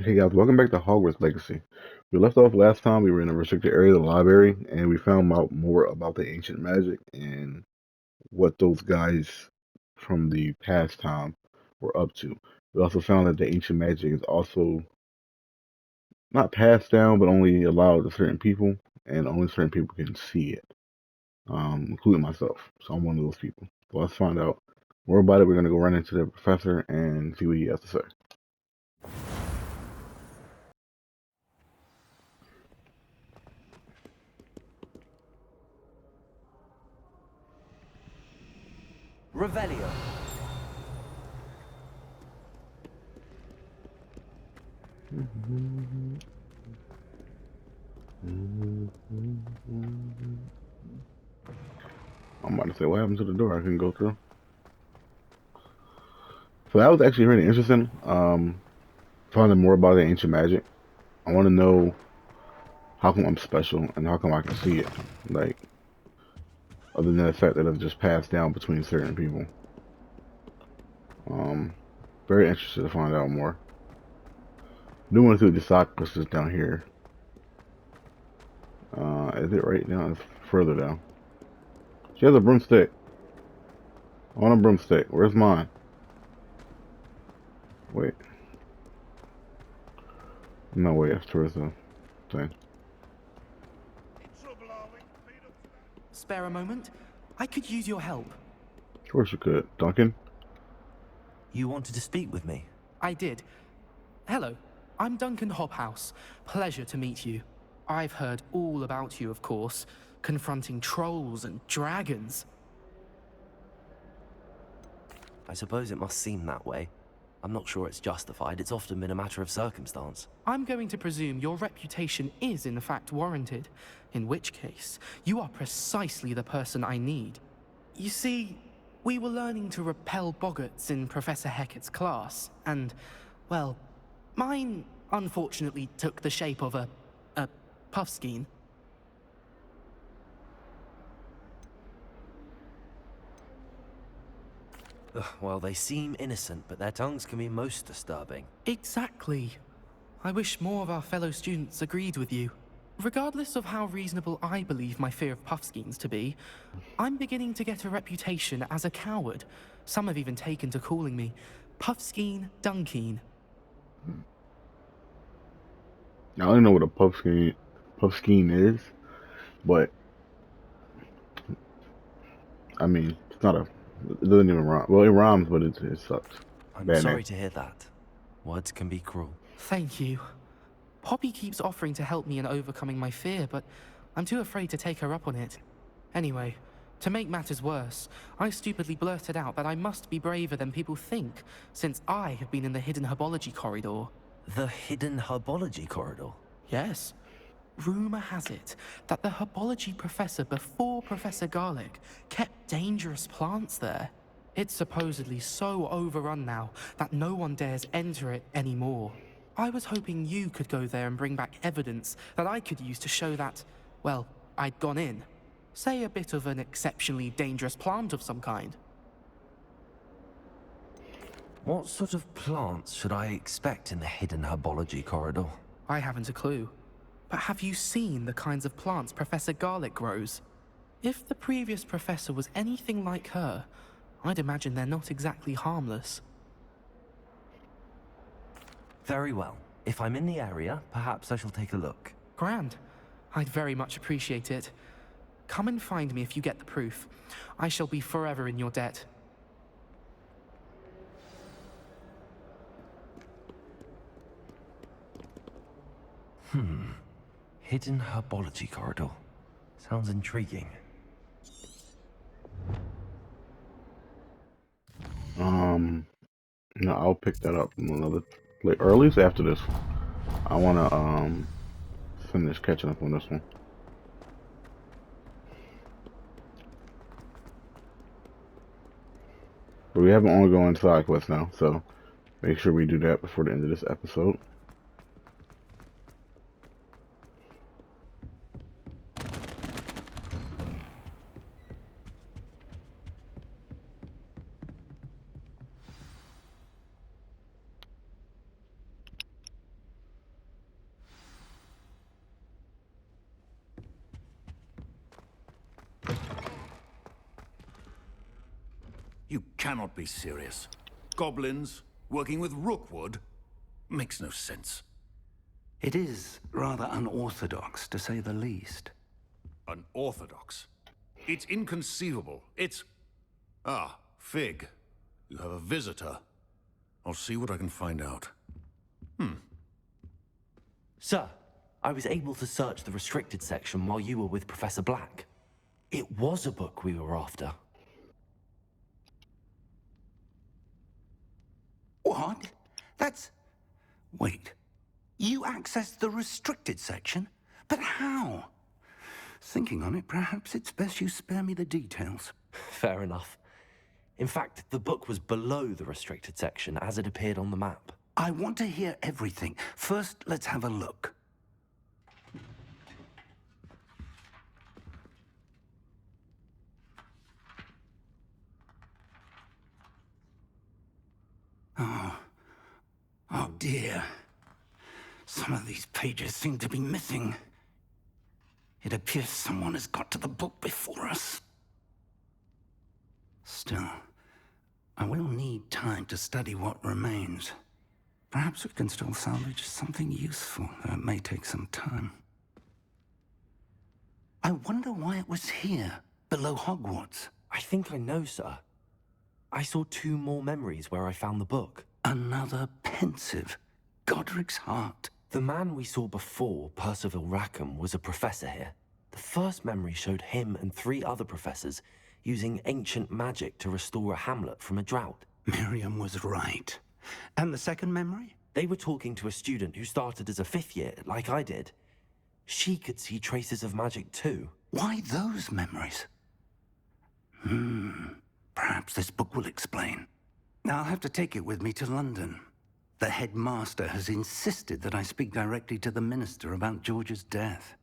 Hey guys, welcome back to Hogwarts Legacy. We left off last time. We were in a restricted area of the library, and we found out more about the ancient magic and what those guys from the past time were up to. We also found that the ancient magic is also not passed down, but only allowed to certain people, and only certain people can see it, including myself. So I'm one of those people. So let's find out more about it. We're gonna go run into the professor and see what he has to say. Revelio. I'm about to say, what happened to the door? I couldn't go through. So that was actually really interesting. Finding more about the ancient magic. I want to know how come I'm special and how come I can see it. Like, other than the fact that it's just passed down between certain people. Um, Very interested to find out more. I do want to see the sarcophagus is down here. Is it right now? It's further down. She has a broomstick. I want a broomstick. Where's mine? Wait. No, wait. That's towards the thing. Spare a moment? I could use your help. Of course you could. Duncan? You wanted to speak with me? I did. Hello, I'm Duncan Hobhouse. Pleasure to meet you. I've heard all about you, of course, confronting trolls and dragons. I suppose it must seem that way. I'm not sure it's justified. It's often been a matter of circumstance. I'm going to presume your reputation is in fact warranted, in which case, you are precisely the person I need. You see, we were learning to repel boggarts in Professor Hecat's class, and, well, mine unfortunately took the shape of a puffskein. Well, they seem innocent, but their tongues can be most disturbing. Exactly. I wish more of our fellow students agreed with you. Regardless of how reasonable I believe my fear of puffskeins to be, I'm beginning to get a reputation as a coward. Some have even taken to calling me Puffskein Dunkeen. I don't know what a puff scheme is, but I mean, it's not a. It doesn't even rhyme. Well, it rhymes, but it sucks. I'm Bad name. sorry to hear that. Words can be cruel. Thank you. Poppy keeps offering to help me in overcoming my fear, but I'm too afraid to take her up on it. Anyway, to make matters worse, I stupidly blurted out that I must be braver than people think, since I have been in the hidden herbology corridor. The hidden herbology corridor. Yes. Rumor has it that the herbology professor before Professor Garlic kept dangerous plants there. It's supposedly so overrun now that no one dares enter it anymore. I was hoping you could go there and bring back evidence that I could use to show that, well, I'd gone in. Say a bit of an exceptionally dangerous plant of some kind. What sort of plants should I expect in the hidden herbology corridor? I haven't a clue. But have you seen the kinds of plants Professor Garlic grows? If the previous professor was anything like her, I'd imagine they're not exactly harmless. Very well. If I'm in the area, perhaps I shall take a look. Grand. I'd very much appreciate it. Come and find me if you get the proof. I shall be forever in your debt. Hidden herbology corridor. Sounds intriguing. Um, no, I'll pick that up in another, like, or at least after this. I wanna finish catching up on this one. But we have an ongoing side quest now, so make sure we do that before the end of this episode. You cannot be serious. Goblins working with Rookwood? Makes no sense. It is rather unorthodox, to say the least. Unorthodox? It's inconceivable. It's... Ah, Fig. You have a visitor. I'll see what I can find out. Sir, I was able to search the restricted section while you were with Professor Black. It was a book we were after. What? That's... Wait. You accessed the restricted section? But how? Thinking on it, perhaps it's best you spare me the details. Fair enough. In fact, the book was below the restricted section as it appeared on the map. I want to hear everything. First, let's have a look. Oh dear. Some of these pages seem to be missing. It appears someone has got to the book before us. Still, I will need time to study what remains. Perhaps we can still salvage something useful, though it may take some time. I wonder why it was here, below Hogwarts. I think I know, sir. I saw 2 more memories where I found the book. Another pensive. Godric's heart. The man we saw before, Percival Rackham, was a professor here. The first memory showed him and 3 other professors using ancient magic to restore a hamlet from a drought. Miriam was right. And the second memory? They were talking to a student who started as a 5th year, like I did. She could see traces of magic too. Why those memories? Perhaps this book will explain. I'll have to take it with me to London. The headmaster has insisted that I speak directly to the minister about George's death.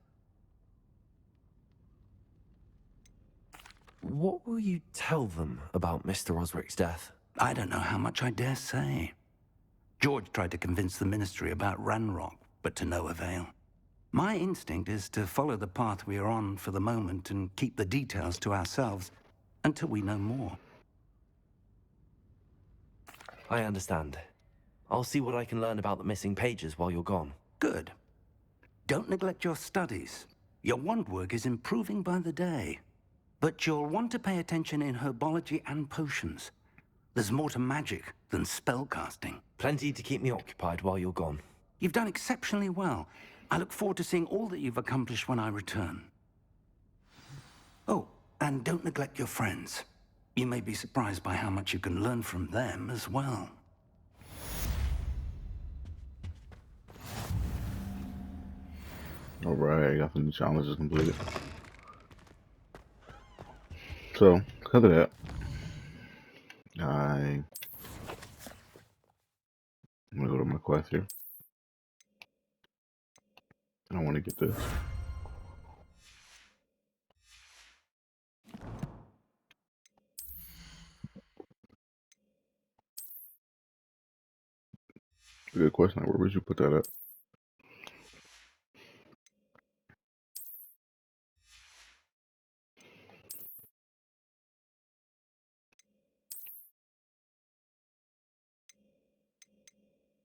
What will you tell them about Mr. Osric's death? I don't know how much I dare say. George tried to convince the ministry about Ranrock, but to no avail. My instinct is to follow the path we are on for the moment and keep the details to ourselves until we know more. I understand. I'll see what I can learn about the missing pages while you're gone. Good. Don't neglect your studies. Your wand work is improving by the day. But you'll want to pay attention in herbology and potions. There's more to magic than spellcasting. Plenty to keep me occupied while you're gone. You've done exceptionally well. I look forward to seeing all that you've accomplished when I return. Oh, and don't neglect your friends. You may be surprised by how much you can learn from them as well. Alright, I got some new challenges completed. So, because of that, I'm gonna go to my quest here. I want to get this. Good question. Where would you put that at?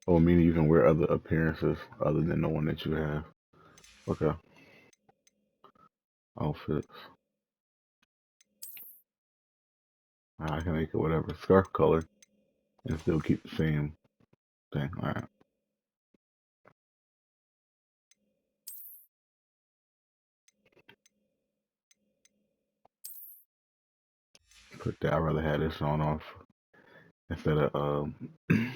Oh, meaning you can wear other appearances other than the one that you have. Okay. Outfits. I can make it whatever scarf color and still keep the same thing. Alright. Put that. I'd rather have this on off instead of the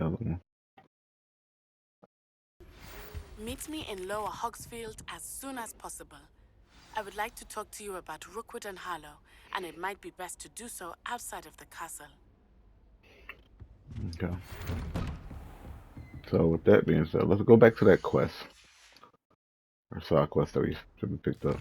other one. Meet me in Lower Hogsfield as soon as possible. I would like to talk to you about Rookwood and Harlow, and it might be best to do so outside of the castle. Okay. So with that being said, let's go back to that quest. Or side quest that we should have picked up.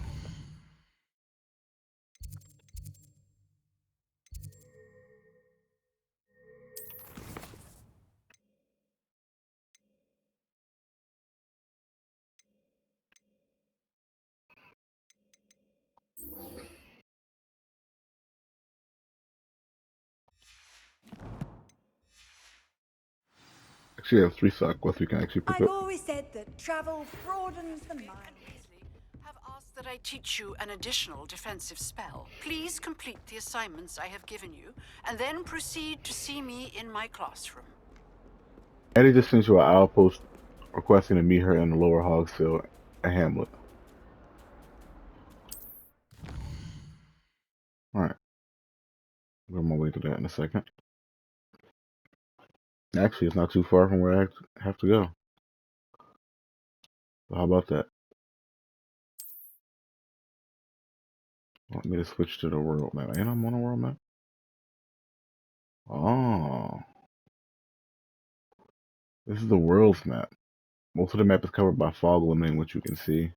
She has 3 side quests we can actually pick I've up. always said that travel broadens the mind. Have asked that I teach you an additional defensive spell. Please complete the assignments I have given you, and then proceed to see me in my classroom. Eddie just sent you an outpost requesting to meet her in the lower Hogsfield at Hamlet. Alright. We're on my way to that in a second. Actually, it's not too far from where I have to go. So how about that? Want me to switch to the world map? And I'm on a world map? Oh. This is the world's map. Most of the map is covered by fog, limiting what you can see.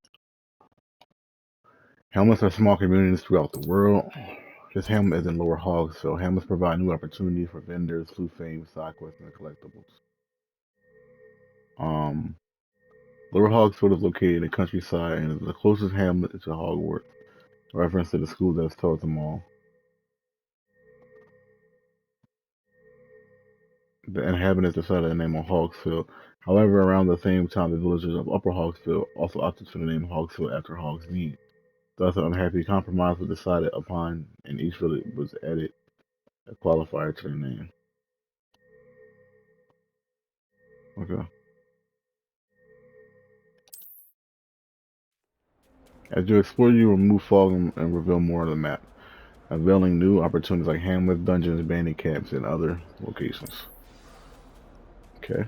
Hamlets are small communities throughout the world. This hamlet is in Lower Hogsfield. Hamlets provide new opportunities for vendors, flute fame, side quests, and collectibles. Lower Hogsfield is located in the countryside and is the closest hamlet to Hogwarts, a reference to the school that has taught them all. The inhabitants decided to name on Hogsfield. However, around the same time, the villagers of Upper Hogsfield also opted for the name Hogsfield after Hogsmeade. Thus, an unhappy compromise was decided upon, and each village was added a qualifier to their name. Okay. As you explore, you remove fog and reveal more of the map, unveiling new opportunities like hamlets, dungeons, bandit camps, and other locations. Okay.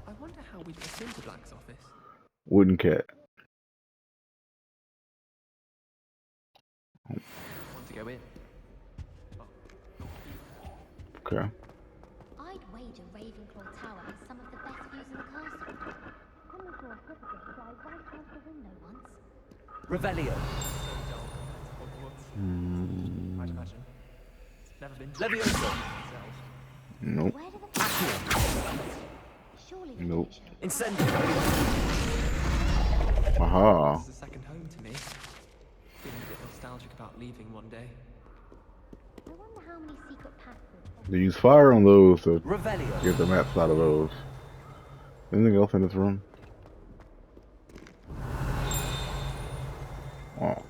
I wonder how we get into Black's office. Wooden cat. Want to go in? Okay. I'd wager Ravenclaw Tower has some of the best views in the castle. Someone saw a hippogriff fly right past the window once. Revelio. I'd imagine. Never been to Levioso. Nope. Where do the Surely the Nope. show. Incendio. Aha. This is a second home to me. Feeling a bit nostalgic about leaving one day. I wonder how many secret passages. They use fire on those to Revelio. get the maps out of those. Anything else in this room? Oh.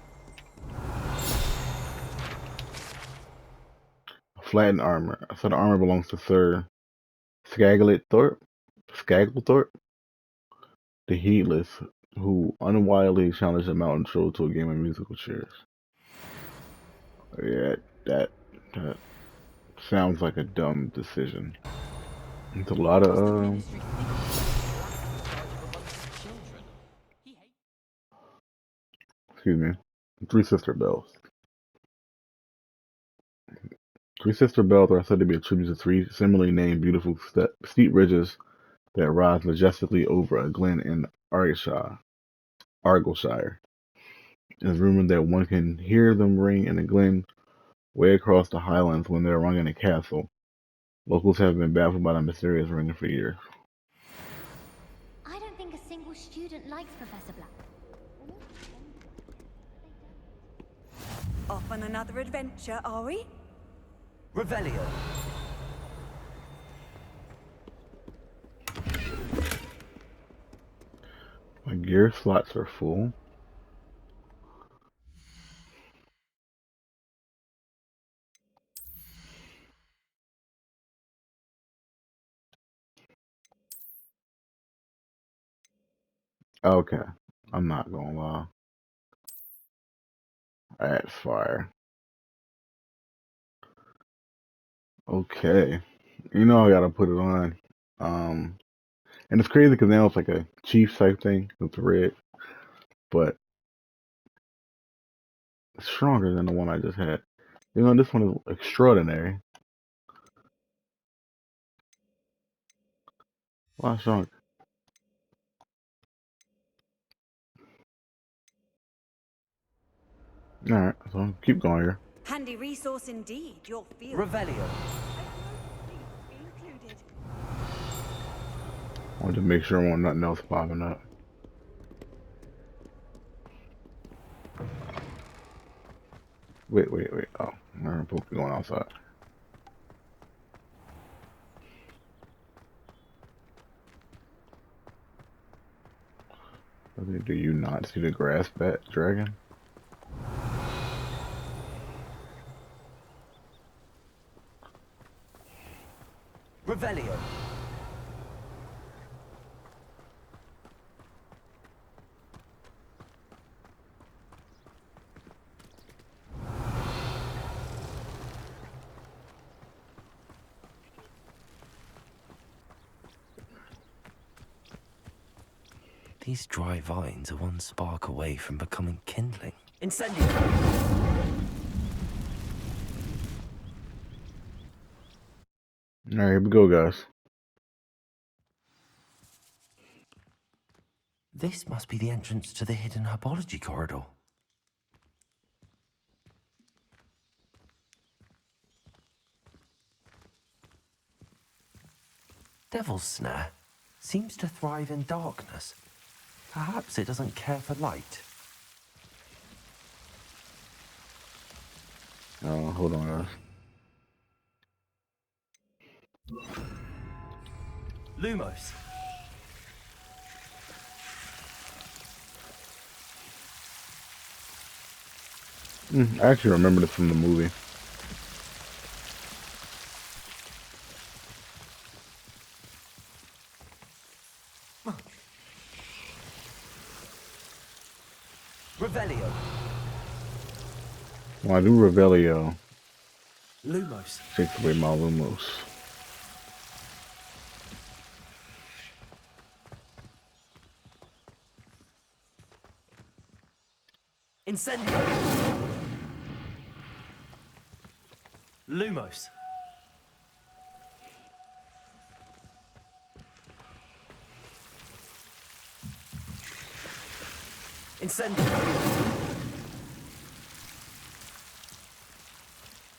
Flattened armor. So the armor belongs to Sir Skagglethorpe, the Heedless, who unwillingly challenged a mountain troll to a game of musical chairs. Yeah, that sounds like a dumb decision. It's a lot of excuse me, Three Sister Bells. Three Sister Bells are said to be a tribute to three similarly named beautiful steep ridges that rise majestically over a glen in Argyllshire. It is rumored that one can hear them ring in a glen way across the highlands when they are rung in a castle. Locals have been baffled by the mysterious ringing for years. I don't think a single student likes Professor Black. Off on another adventure, are we? Revelio. My gear slots are full. Okay, I'm not gonna lie. That's fire. Okay, you know I gotta put it on. And it's crazy because now it's like a Chiefs type thing with the red, but it's stronger than the one I just had. You know, this one is extraordinary. A lot stronger. Alright, so keep going here. Handy resource indeed, your field. Revelio. Be included. I want to make sure I want nothing else popping up. Wait. Oh, I'm supposed to be going outside. Do you not see the grass bat dragon? Revelio. These dry vines are one spark away from becoming kindling. Incendio! Alright, here we go, guys. This must be the entrance to the hidden herbology corridor. Devil's Snare seems to thrive in darkness. Perhaps it doesn't care for light. Oh, hold on, guys. Lumos. I actually remember this from the movie. Revelio. When I do Revelio, Lumos. takes away my Lumos. Incendio. Lumos. Incendio.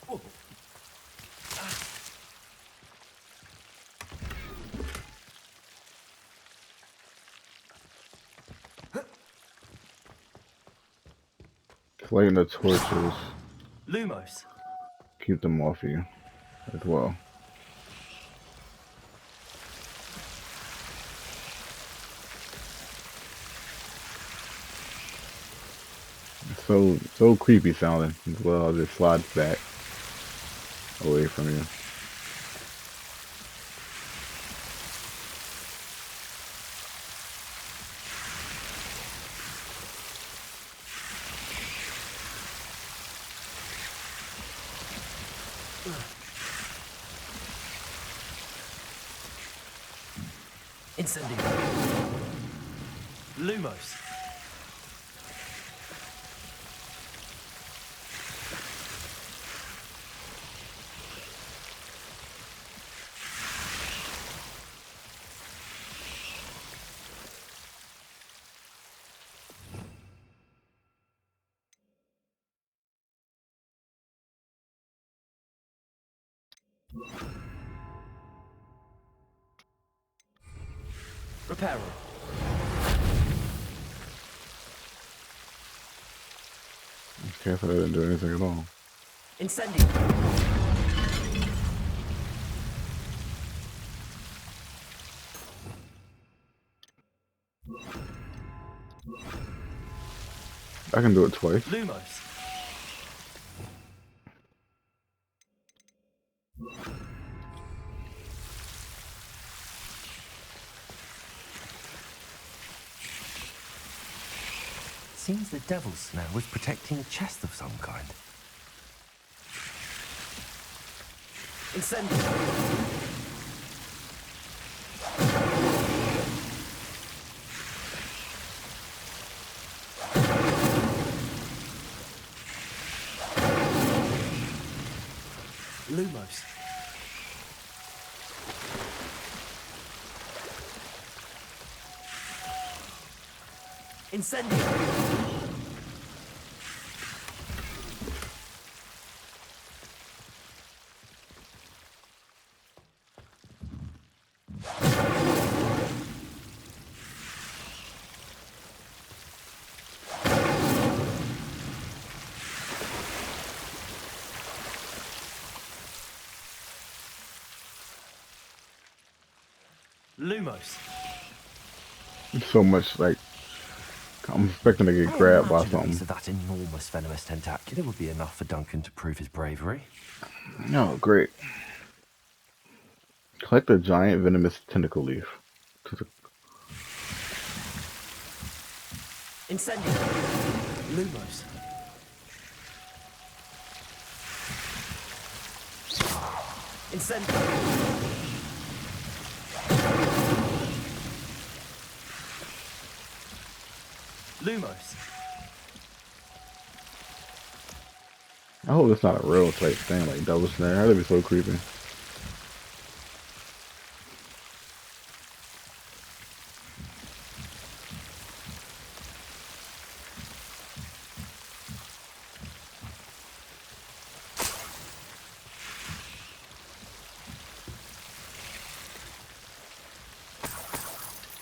Oh. Lighting the torches. Lumos. Keep them off you as well. So creepy sounding as well as it slides back away from you. Incendio. Lumos. Reparo. Careful, I didn't do anything at all. Incendio. I can do it twice. Lumos. Seems the Devil's Snare was protecting a chest of some kind. Incendio. Lumos. Incendio. Lumos. So much like I'm expecting to get I grabbed by imagine a piece something. of that enormous venomous tentacular would be enough for Duncan to prove his bravery. No, great. Collect a giant venomous tentacle leaf. Incendio. Lumos. Incendio. Lumos. I hope it's not a real type thing like double snare. That'd be so creepy.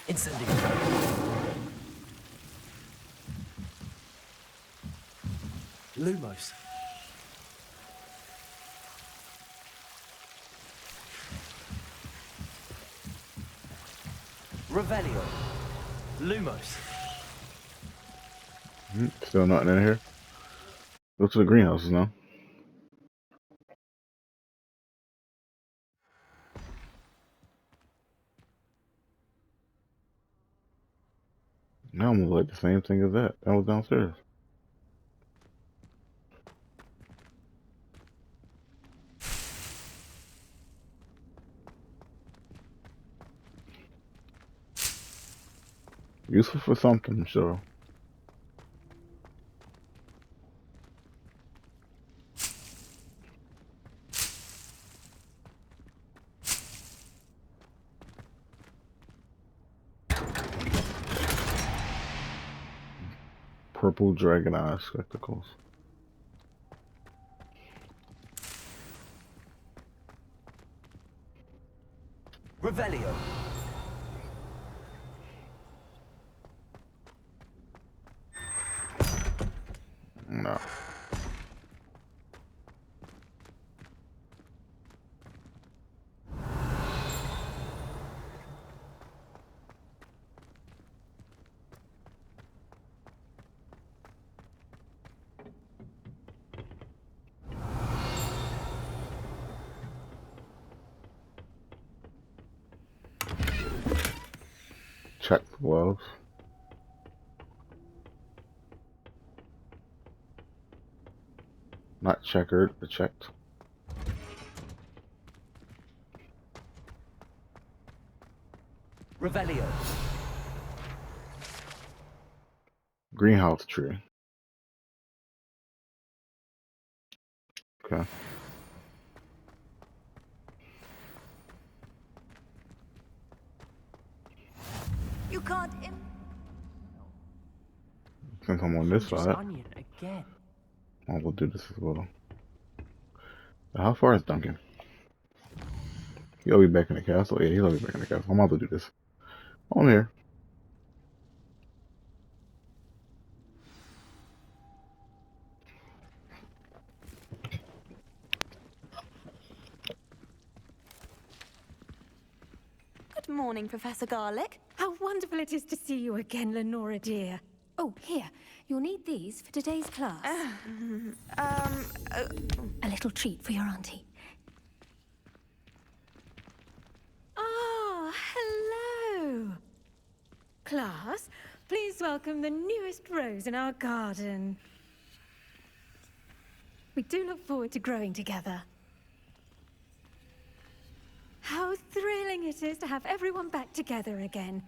Incendio. Lumos. Revelio. Lumos. Still nothing in here. Go to the greenhouses now. Now I'm gonna like the same thing as that. That was downstairs. Useful for something, I'm sure. Purple dragon eye spectacles. Revelio. No. Check gloves. Not checkered, but checked. Revelio. Greenhouse tree. Okay. You can't. Since I'm on this Just side, onion again. I will do this as well. How far is Duncan? He'll be back in the castle. Yeah, he'll be back in the castle. I'm about to do this. I'm here. Good morning, Professor Garlic. How wonderful it is to see you again, Lenora dear. Oh, here. You'll need these for today's class. A little treat for your auntie. Ah, hello. Class, please welcome the newest rose in our garden. We do look forward to growing together. How thrilling it is to have everyone back together again.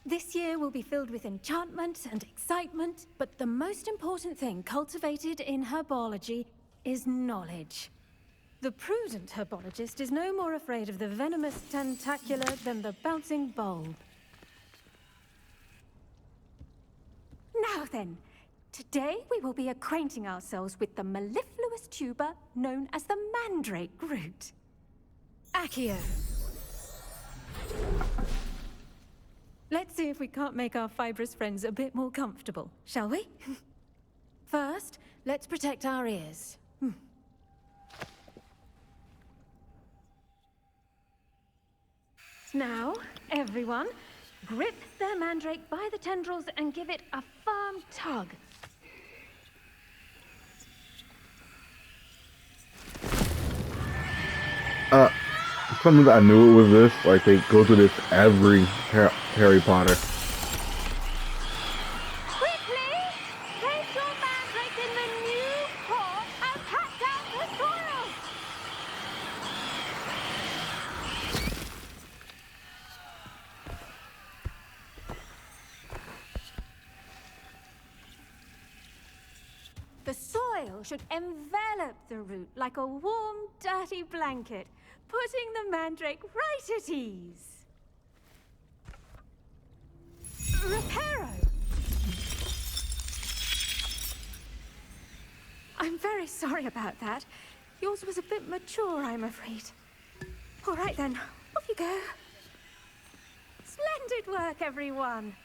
This year will be filled with enchantment and excitement, but the most important thing cultivated in herbology is knowledge. The prudent herbologist is no more afraid of the venomous tentacular than the bouncing bulb. Now then, today we will be acquainting ourselves with the mellifluous tuber known as the mandrake root. Accio. Let's see if we can't make our fibrous friends a bit more comfortable, shall we? First, let's protect our ears. Now, everyone. Grip their mandrake by the tendrils and give it a firm tug. Something that I knew it was this. Like, they go through this every Harry Potter. Quickly! Place your mandrake in the new pot and pat down the soil! The soil should envelop the root like a warm, dirty blanket, putting the mandrake right at ease. Reparo! I'm very sorry about that. Yours was a bit mature, I'm afraid. All right then, off you go. Splendid work, everyone.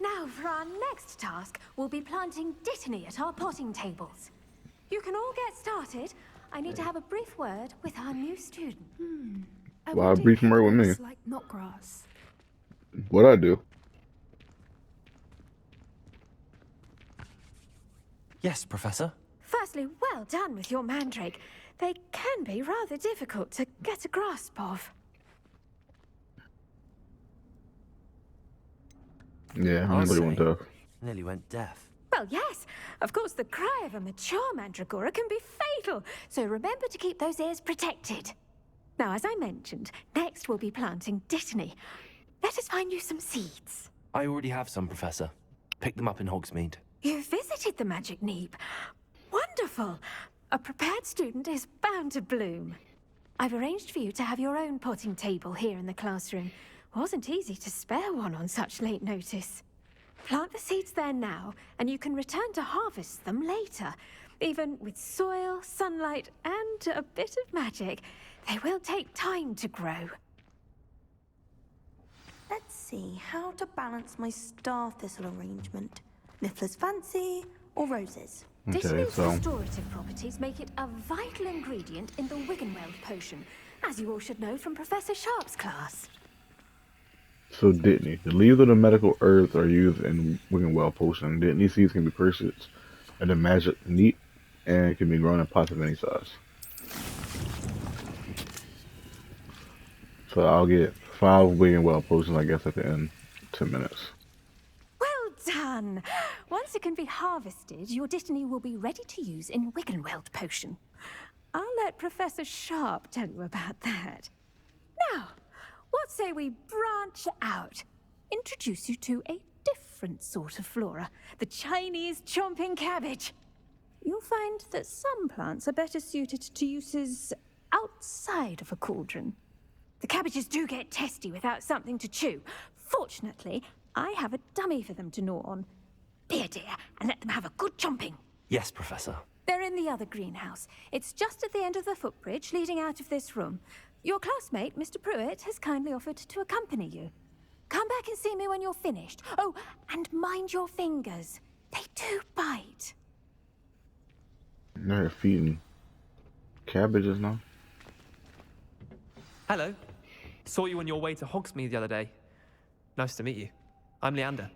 Now, for our next task, we'll be planting Dittany at our potting tables. You can all get started. I need to have a brief word with our new student. Well, a brief word with me. Like knotgrass. What'd I do? Yes, Professor. Firstly, well done with your mandrake. They can be rather difficult to get a grasp of. Yeah, I I'll really want say. to. Nearly went deaf. Well, yes. Of course, the cry of a mature mandragora can be fatal, so remember to keep those ears protected. Now, as I mentioned, next we'll be planting Dittany. Let us find you some seeds. I already have some, Professor. Picked them up in Hogsmeade. You visited the Magic Neep. Wonderful. A prepared student is bound to bloom. I've arranged for you to have your own potting table here in the classroom. Wasn't easy to spare one on such late notice. Plant the seeds there now, and you can return to harvest them later. Even with soil, sunlight, and a bit of magic, they will take time to grow. Let's see how to balance my star thistle arrangement. Miffler's fancy or roses? Okay, Dittany's so restorative properties make it a vital ingredient in the Wiggenweld potion, as you all should know from Professor Sharp's class. Dittany. The leaves of the medical herbs are used in Wiggenweld potion. Dittany seeds can be purchased at the Magic Neep and can be grown in pots of any size. So I'll get 5 Wiggenweld potions, I guess, at the end. 10 minutes. Well done! Once it can be harvested, your Dittany will be ready to use in Wiggenweld potion. I'll let Professor Sharp tell you about that. Now, what say we branch out? Introduce you to a different sort of flora, the Chinese chomping cabbage. You'll find that some plants are better suited to uses outside of a cauldron. The cabbages do get testy without something to chew. Fortunately, I have a dummy for them to gnaw on. Be a dear and let them have a good chomping. Yes, Professor. They're in the other greenhouse. It's just at the end of the footbridge leading out of this room. Your classmate, Mr. Pruitt, has kindly offered to accompany you. Come back and see me when you're finished. Oh, and mind your fingers. They do bite. They're feeding cabbages now. Hello. Saw you on your way to Hogsmeade the other day. Nice to meet you. I'm Leander.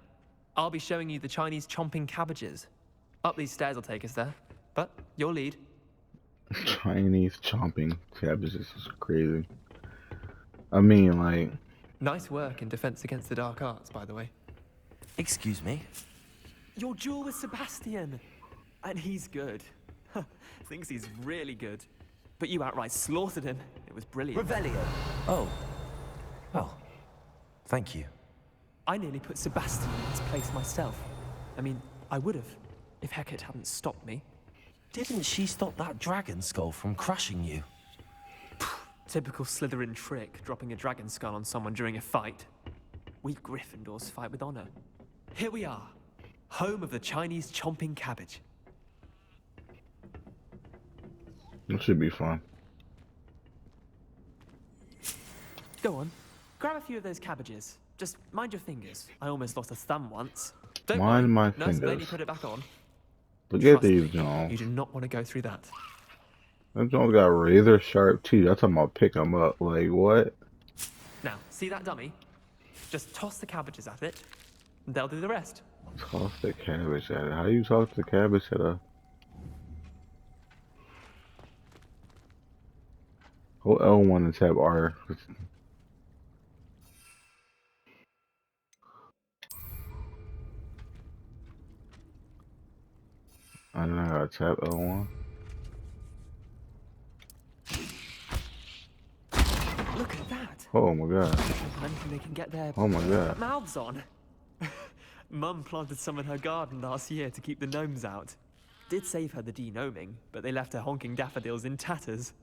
I'll be showing you the Chinese chomping cabbages. Up these stairs will take us there. But your lead. Chinese chomping cabbages is crazy. I mean, like... Nice work in Defense Against the Dark Arts, by the way. Excuse me? Your duel with Sebastian. And he's good. Thinks he's really good. But you outright slaughtered him. It was brilliant. Revelio. Oh. Well, thank you. I nearly put Sebastian in his place myself. I mean, I would have, if Hecate hadn't stopped me. Didn't she stop that dragon skull from crushing you? Typical Slytherin trick, dropping a dragon skull on someone during a fight. We Gryffindors fight with honor. Here we are, home of the Chinese chomping cabbage. It should be fun. Go on, grab a few of those cabbages. Just mind your fingers. I almost lost a thumb once. Don't Mind worry. my Nurse fingers. lady put it back on. Look at Trust these, me, John. you do not want to go through that. That joint got razor sharp teeth. That's talking about pick them up. Like, what? Now, see that dummy? Just toss the cabbages at it, and they'll do the rest. Toss the cabbage at it. How do you talk to the cabbage at a... Hold L1 and tap R. And then I gotta tap L1. Look at that! Oh my god. Anything they can get their Oh my god. mouths on. Mum planted some in her garden last year to keep the gnomes out. Did save her the denoming, but they left her honking daffodils in tatters.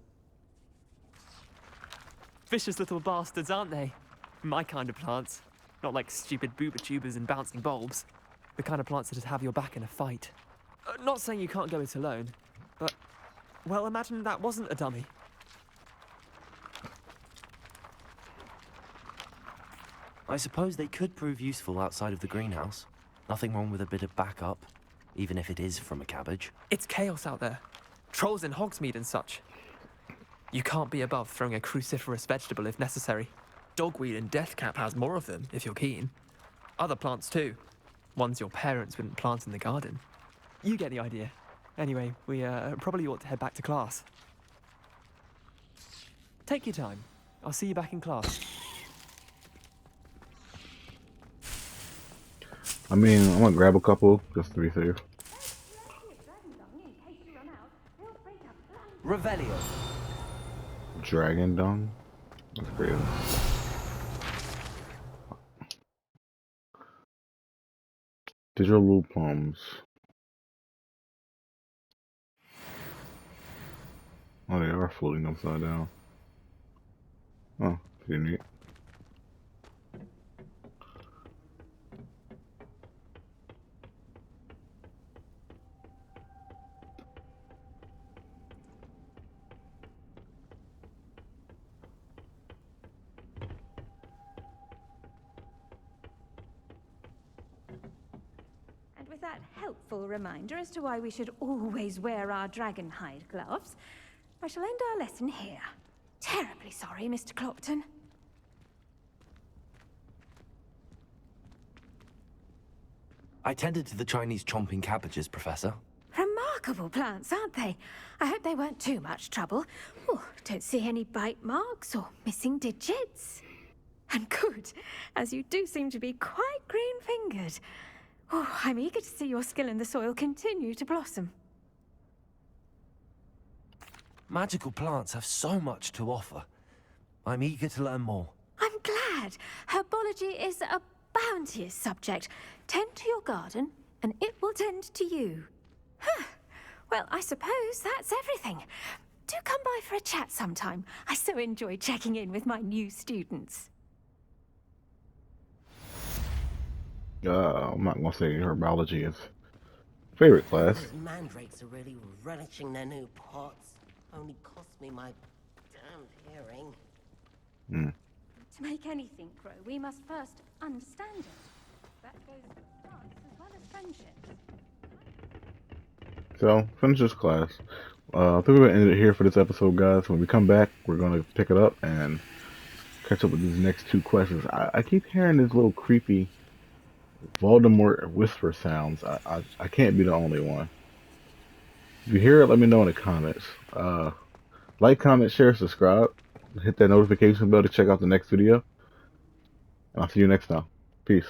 Vicious little bastards, aren't they? My kind of plants. Not like stupid booba tubers and bouncing bulbs. The kind of plants that'd have your back in a fight. Not saying you can't go it alone, but, well, imagine that wasn't a dummy. I suppose they could prove useful outside of the greenhouse. Nothing wrong with a bit of backup, even if it is from a cabbage. It's chaos out there. Trolls in Hogsmeade and such. You can't be above throwing a cruciferous vegetable if necessary. Dogweed and deathcap has more of them, if you're keen. Other plants too. Ones your parents wouldn't plant in the garden. You get the idea. Anyway, we probably ought to head back to class. Take your time. I'll see you back in class. I mean, I'm gonna grab a couple just to be safe. Revelio. Dragon dung? That's crazy. Digital loop plums. Oh, they are floating upside down. Oh, pretty neat. And with that helpful reminder as to why we should always wear our dragon hide gloves, I shall end our lesson here. Terribly sorry, Mr. Clopton. I tended to the Chinese chomping cabbages, Professor. Remarkable plants, aren't they? I hope they weren't too much trouble. Oh, don't see any bite marks or missing digits. And good, as you do seem to be quite green-fingered. Oh, I'm eager to see your skill in the soil continue to blossom. Magical plants have so much to offer. I'm eager to learn more. I'm glad. Herbology is a bounteous subject. Tend to your garden, and it will tend to you. Huh. Well, I suppose that's everything. Do come by for a chat sometime. I so enjoy checking in with my new students. I'm not gonna say herbology is favorite class. Those mandrakes are really relishing their new pots. Only cost me my damned hearing. To make anything grow, we must first understand it. That goes for plants as well as friendships. So, finish this class. I think we're gonna end it here for this episode, guys. When we come back, we're gonna pick it up and catch up with these next two questions. I keep hearing this little creepy Voldemort whisper sounds. I can't be the only one. If you hear it, let me know in the comments. Like, comment, share, subscribe. Hit that notification bell to check out the next video. And I'll see you next time. Peace.